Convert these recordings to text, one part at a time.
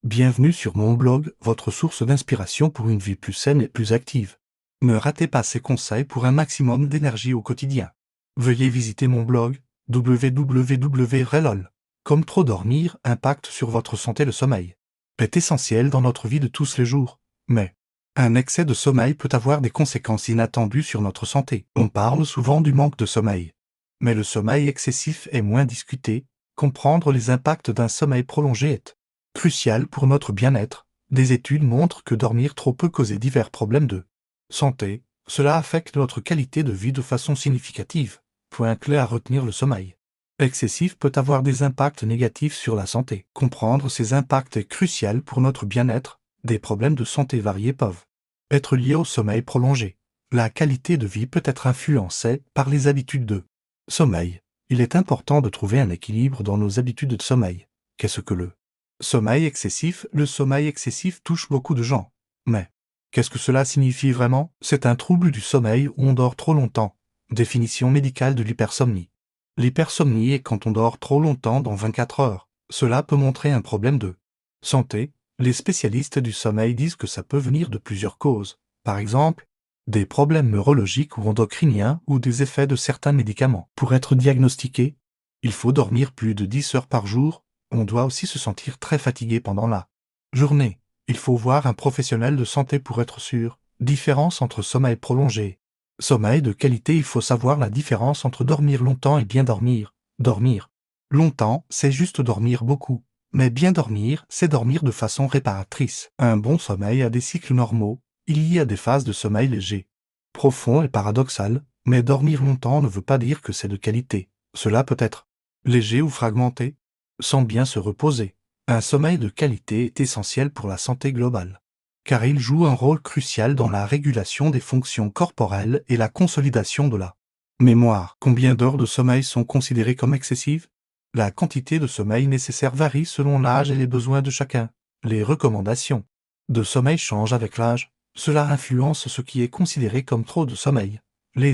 Bienvenue sur mon blog, votre source d'inspiration pour une vie plus saine et plus active. Ne ratez pas ces conseils pour un maximum d'énergie au quotidien. Veuillez visiter mon blog www.relol. Comme trop dormir impacte sur votre santé. Le sommeil est essentiel dans notre vie de tous les jours, mais un excès de sommeil peut avoir des conséquences inattendues sur notre santé. On parle souvent du manque de sommeil, mais le sommeil excessif est moins discuté. Comprendre les impacts d'un sommeil prolongé est crucial pour notre bien-être. Des études montrent que dormir trop peut causer divers problèmes de santé. Cela affecte notre qualité de vie de façon significative. Point clé à retenir: le sommeil excessif peut avoir des impacts négatifs sur la santé. Comprendre ces impacts est crucial pour notre bien-être. Des problèmes de santé variés peuvent être liés au sommeil prolongé. La qualité de vie peut être influencée par les habitudes de sommeil. Il est important de trouver un équilibre dans nos habitudes de sommeil. Qu'est-ce que le sommeil excessif? Le sommeil excessif touche beaucoup de gens. Mais qu'est-ce que cela signifie vraiment? C'est un trouble du sommeil où on dort trop longtemps. Définition médicale de l'hypersomnie. L'hypersomnie est quand on dort trop longtemps dans 24 heures. Cela peut montrer un problème de santé. Les spécialistes du sommeil disent que ça peut venir de plusieurs causes. Par exemple, des problèmes neurologiques ou endocriniens ou des effets de certains médicaments. Pour être diagnostiqué, il faut dormir plus de 10 heures par jour. On doit aussi se sentir très fatigué pendant la journée. Il faut voir un professionnel de santé pour être sûr. Différence entre sommeil prolongé. Sommeil de qualité. Il faut savoir la différence entre dormir longtemps et bien dormir. Dormir longtemps, c'est juste dormir beaucoup. Mais bien dormir, c'est dormir de façon réparatrice. Un bon sommeil a des cycles normaux. Il y a des phases de sommeil léger, profond et paradoxal, mais dormir longtemps ne veut pas dire que c'est de qualité. Cela peut être léger ou fragmenté, sans bien se reposer. Un sommeil de qualité est essentiel pour la santé globale, car il joue un rôle crucial dans la régulation des fonctions corporelles et la consolidation de la mémoire. Combien d'heures de sommeil sont considérées comme excessives? La quantité de sommeil nécessaire varie selon l'âge et les besoins de chacun. Les recommandations de sommeil changent avec l'âge. Cela influence ce qui est considéré comme trop de sommeil. Les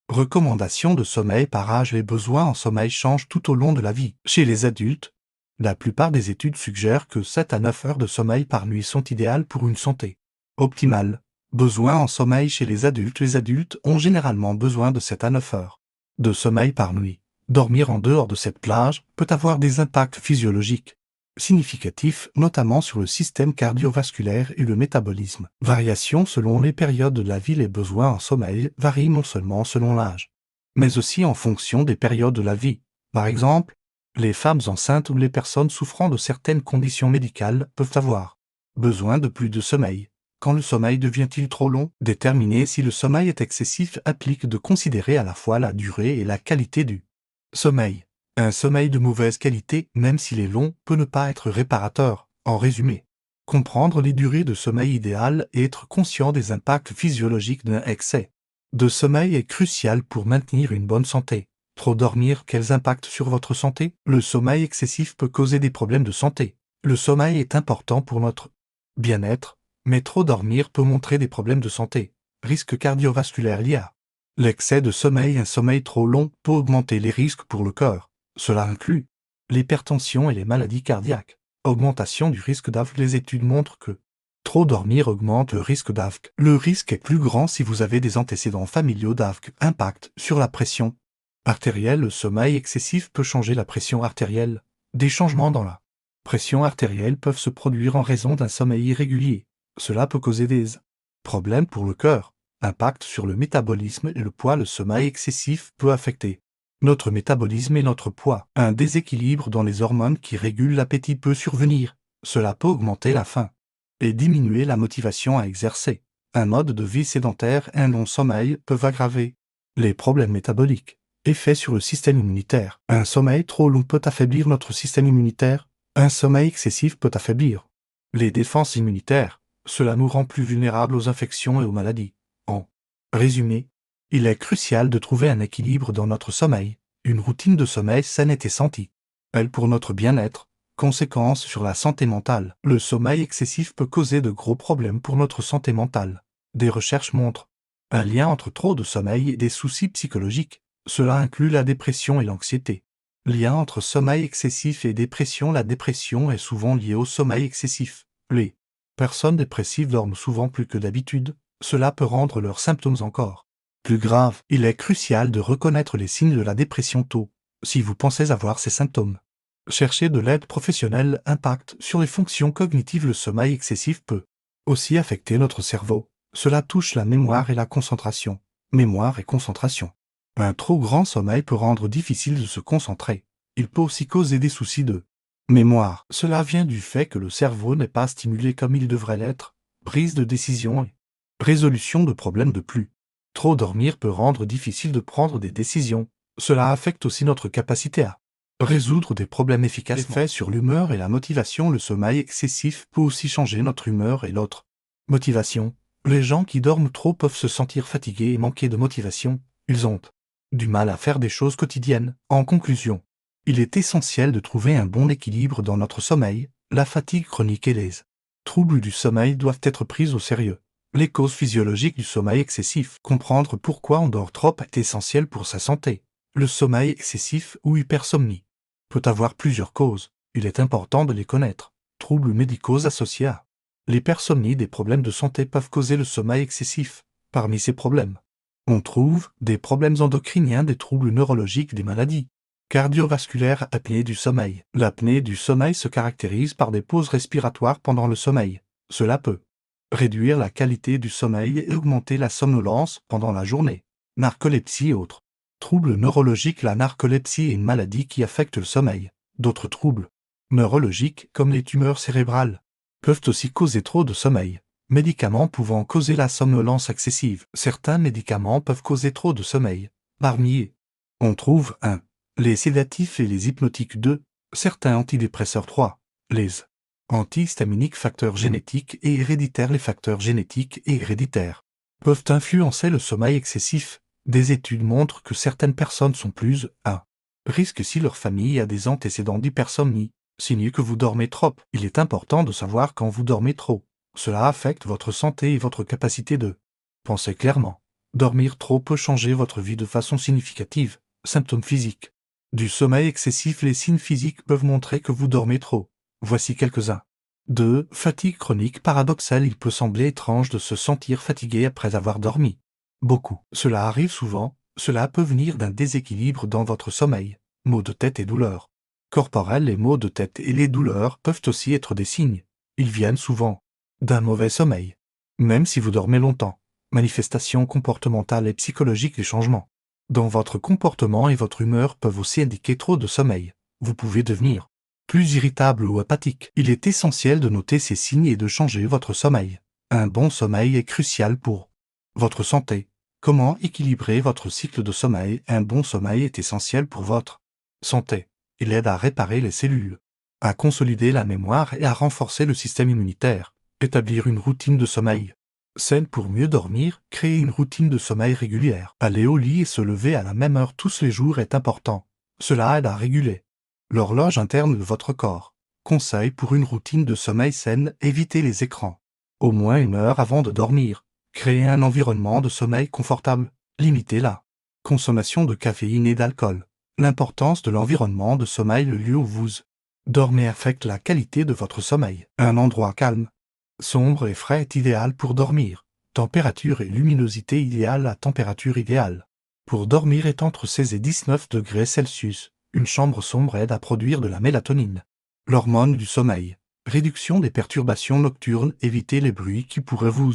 recommandations de sommeil par âge. Les besoins en sommeil changent tout au long de la vie. Chez les adultes, la plupart des études suggèrent que 7 à 9 heures de sommeil par nuit sont idéales pour une santé optimale. Besoins en sommeil chez les adultes. Les adultes ont généralement besoin de 7 à 9 heures de sommeil par nuit. Dormir en dehors de cette plage peut avoir des impacts physiologiques significatifs, notamment sur le système cardiovasculaire et le métabolisme. Variation selon les périodes de la vie. Les besoins en sommeil varient non seulement selon l'âge, mais aussi en fonction des périodes de la vie. Par exemple, les femmes enceintes ou les personnes souffrant de certaines conditions médicales peuvent avoir besoin de plus de sommeil. Quand le sommeil devient-il trop long? Déterminer si le sommeil est excessif implique de considérer à la fois la durée et la qualité du sommeil. Un sommeil de mauvaise qualité, même s'il est long, peut ne pas être réparateur. En résumé, comprendre les durées de sommeil idéales et être conscient des impacts physiologiques d'un excès de sommeil est crucial pour maintenir une bonne santé. Trop dormir, quels impacts sur votre santé? Le sommeil excessif peut causer des problèmes de santé. Le sommeil est important pour notre bien-être, mais trop dormir peut montrer des problèmes de santé. Risques cardiovasculaires liés à l'excès de sommeil. Un sommeil trop long peut augmenter les risques pour le cœur. Cela inclut l'hypertension et les maladies cardiaques. Augmentation du risque d'AVC. Les études montrent que trop dormir augmente le risque d'AVC. Le risque est plus grand si vous avez des antécédents familiaux d'AVC. Impact sur la pression artérielle. Le sommeil excessif peut changer la pression artérielle. Des changements dans la pression artérielle peuvent se produire en raison d'un sommeil irrégulier. Cela peut causer des problèmes pour le cœur. Impact sur le métabolisme et le poids. Le sommeil excessif peut affecter notre métabolisme et notre poids. Un déséquilibre dans les hormones qui régulent l'appétit peut survenir. Cela peut augmenter la faim et diminuer la motivation à exercer. Un mode de vie sédentaire et un long sommeil peuvent aggraver les problèmes métaboliques. Effet sur le système immunitaire. Un sommeil trop long peut affaiblir notre système immunitaire. Un sommeil excessif peut affaiblir les défenses immunitaires. Cela nous rend plus vulnérables aux infections et aux maladies. En résumé, il est crucial de trouver un équilibre dans notre sommeil. Une routine de sommeil saine est essentielle pour notre bien-être. Conséquences sur la santé mentale. Le sommeil excessif peut causer de gros problèmes pour notre santé mentale. Des recherches montrent un lien entre trop de sommeil et des soucis psychologiques. Cela inclut la dépression et l'anxiété. Lien entre sommeil excessif et dépression. La dépression est souvent liée au sommeil excessif. Les personnes dépressives dorment souvent plus que d'habitude. Cela peut rendre leurs symptômes encore plus graves. Il est crucial de reconnaître les signes de la dépression tôt, si vous pensez avoir ces symptômes. Chercher de l'aide professionnelle. Impact sur les fonctions cognitives. Le sommeil excessif peut aussi affecter notre cerveau. Cela touche la mémoire et la concentration. Mémoire et concentration. Un trop grand sommeil peut rendre difficile de se concentrer. Il peut aussi causer des soucis de mémoire. Cela vient du fait que le cerveau n'est pas stimulé comme il devrait l'être. Prise de décision et résolution de problèmes. De plus trop dormir peut rendre difficile de prendre des décisions. Cela affecte aussi notre capacité à résoudre des problèmes efficacement. Effet sur l'humeur et la motivation. Le sommeil excessif peut aussi changer notre humeur et notre motivation. Les gens qui dorment trop peuvent se sentir fatigués et manquer de motivation. Ils ont du mal à faire des choses quotidiennes. En conclusion, il est essentiel de trouver un bon équilibre dans notre sommeil. La fatigue chronique et les troubles du sommeil doivent être pris au sérieux. Les causes physiologiques du sommeil excessif. Comprendre pourquoi on dort trop est essentiel pour sa santé. Le sommeil excessif ou hypersomnie peut avoir plusieurs causes. Il est important de les connaître. Troubles médicaux associés à l'hypersomnie. Des problèmes de santé peuvent causer le sommeil excessif. Parmi ces problèmes, on trouve des problèmes endocriniens, des troubles neurologiques, des maladies cardiovasculaires. Apnée du sommeil. L'apnée du sommeil se caractérise par des pauses respiratoires pendant le sommeil. Cela peut réduire la qualité du sommeil et augmenter la somnolence pendant la journée. Narcolepsie et autres troubles neurologiques. La narcolepsie est une maladie qui affecte le sommeil. D'autres troubles neurologiques, comme les tumeurs cérébrales, peuvent aussi causer trop de sommeil. Médicaments pouvant causer la somnolence excessive. Certains médicaments peuvent causer trop de sommeil. Parmi eux, on trouve 1. Les sédatifs et les hypnotiques. 2. Certains antidépresseurs. 3. Les antihistaminiques. Facteurs génétiques et héréditaires. Les facteurs génétiques et héréditaires peuvent influencer le sommeil excessif. Des études montrent que certaines personnes sont plus à risque si leur famille a des antécédents d'hypersomnie. Signe que vous dormez trop. Il est important de savoir quand vous dormez trop. Cela affecte votre santé et votre capacité de penser clairement. Dormir trop peut changer votre vie de façon significative. Symptômes physiques du sommeil excessif. Les signes physiques peuvent montrer que vous dormez trop. Voici quelques-uns. 2. Fatigue chronique. Paradoxal. Il peut sembler étrange de se sentir fatigué après avoir dormi beaucoup. Cela arrive souvent. Cela peut venir d'un déséquilibre dans votre sommeil. Maux de tête et douleurs corporelles. Les maux de tête et les douleurs peuvent aussi être des signes. Ils viennent souvent d'un mauvais sommeil. Même si vous dormez longtemps. Manifestations comportementales et psychologiques. Les changements dans votre comportement et votre humeur peuvent aussi indiquer trop de sommeil. Vous pouvez devenir plus irritable ou apathique. Il est essentiel de noter ces signes et de changer votre sommeil. Un bon sommeil est crucial pour votre santé. Comment équilibrer votre cycle de sommeil? Un bon sommeil est essentiel pour votre santé. Il aide à réparer les cellules, à consolider la mémoire et à renforcer le système immunitaire. Établir une routine de sommeil saine pour mieux dormir. Créer une routine de sommeil régulière. Aller au lit et se lever à la même heure tous les jours est important. Cela aide à réguler l'horloge interne de votre corps. Conseil pour une routine de sommeil saine. Évitez les écrans au moins 1 heure avant de dormir. Créer un environnement de sommeil confortable. Limitez la consommation de caféine et d'alcool. L'importance de l'environnement de sommeil. Le lieu où vous dormez affecte la qualité de votre sommeil. Un endroit calme, sombre et frais est idéal pour dormir. Température et luminosité idéale. La température idéale pour dormir est entre 16 et 19 degrés Celsius. Une chambre sombre aide à produire de la mélatonine, l'hormone du sommeil. Réduction des perturbations nocturnes. Évitez les bruits qui pourraient vous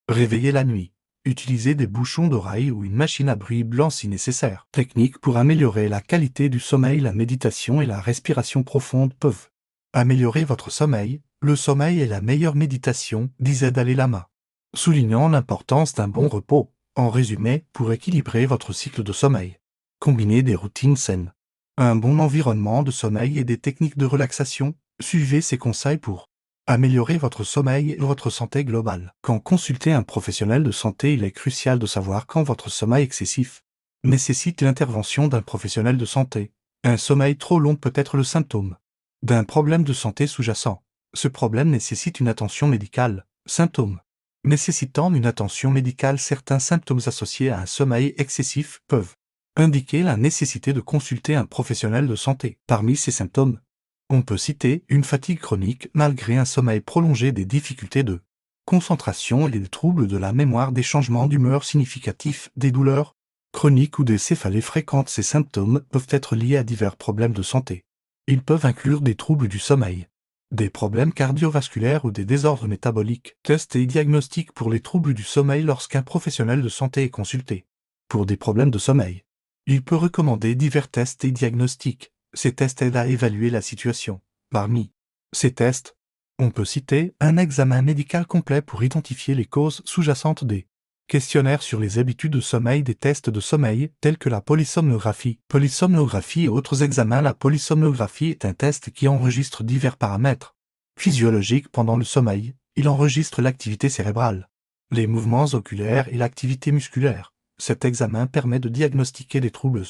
réveiller la nuit. Utilisez des bouchons d'oreille ou une machine à bruit blanc si nécessaire. Technique pour améliorer la qualité du sommeil. La méditation et la respiration profonde peuvent améliorer votre sommeil. Le sommeil est la meilleure méditation, disait Dalai Lama, soulignant l'importance d'un bon repos. En résumé, pour équilibrer votre cycle de sommeil, combinez des routines saines, un bon environnement de sommeil et des techniques de relaxation. Suivez ces conseils pour améliorer votre sommeil et votre santé globale. Quand consulter un professionnel de santé, il est crucial de savoir quand votre sommeil excessif nécessite l'intervention d'un professionnel de santé. Un sommeil trop long peut être le symptôme d'un problème de santé sous-jacent. Ce problème nécessite une attention médicale. Symptômes nécessitant une attention médicale. Certains symptômes associés à un sommeil excessif peuvent Indiquer la nécessité de consulter un professionnel de santé. Parmi ces symptômes, on peut citer une fatigue chronique malgré un sommeil prolongé, des difficultés de concentration et des troubles de la mémoire, des changements d'humeur significatifs, des douleurs chroniques ou des céphalées fréquentes. Ces symptômes peuvent être liés à divers problèmes de santé. Ils peuvent inclure des troubles du sommeil, des problèmes cardiovasculaires ou des désordres métaboliques. Tests et diagnostics pour les troubles du sommeil lorsqu'un professionnel de santé est consulté. Pour des problèmes de sommeil, il peut recommander divers tests et diagnostics. Ces tests aident à évaluer la situation. Parmi ces tests, on peut citer un examen médical complet pour identifier les causes sous-jacentes, des questionnaires sur les habitudes de sommeil, des tests de sommeil tels que la polysomnographie. Polysomnographie et autres examens. La polysomnographie est un test qui enregistre divers paramètres physiologiques pendant le sommeil. Il enregistre l'activité cérébrale, les mouvements oculaires et l'activité musculaire. Cet examen permet de diagnostiquer des troubles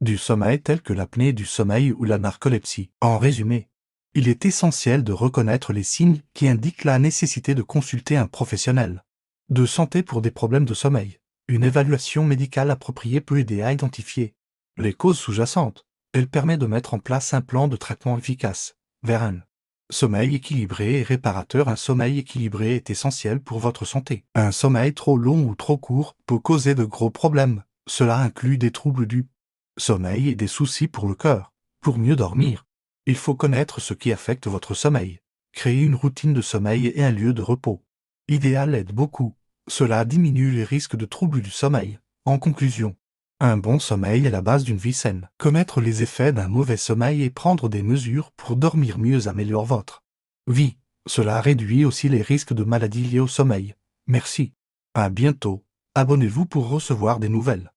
du sommeil tels que l'apnée du sommeil ou la narcolepsie. En résumé, il est essentiel de reconnaître les signes qui indiquent la nécessité de consulter un professionnel de santé pour des problèmes de sommeil. Une évaluation médicale appropriée peut aider à identifier les causes sous-jacentes. Elle permet de mettre en place un plan de traitement efficace vers un sommeil équilibré et réparateur. Un sommeil équilibré est essentiel pour votre santé. Un sommeil trop long ou trop court peut causer de gros problèmes. Cela inclut des troubles du sommeil et des soucis pour le cœur. Pour mieux dormir, il faut connaître ce qui affecte votre sommeil. Créer une routine de sommeil et un lieu de repos idéal aide beaucoup. Cela diminue les risques de troubles du sommeil. En conclusion, un bon sommeil est la base d'une vie saine. Connaître les effets d'un mauvais sommeil et prendre des mesures pour dormir mieux améliore votre vie. Cela réduit aussi les risques de maladies liées au sommeil. Merci. À bientôt. Abonnez-vous pour recevoir des nouvelles.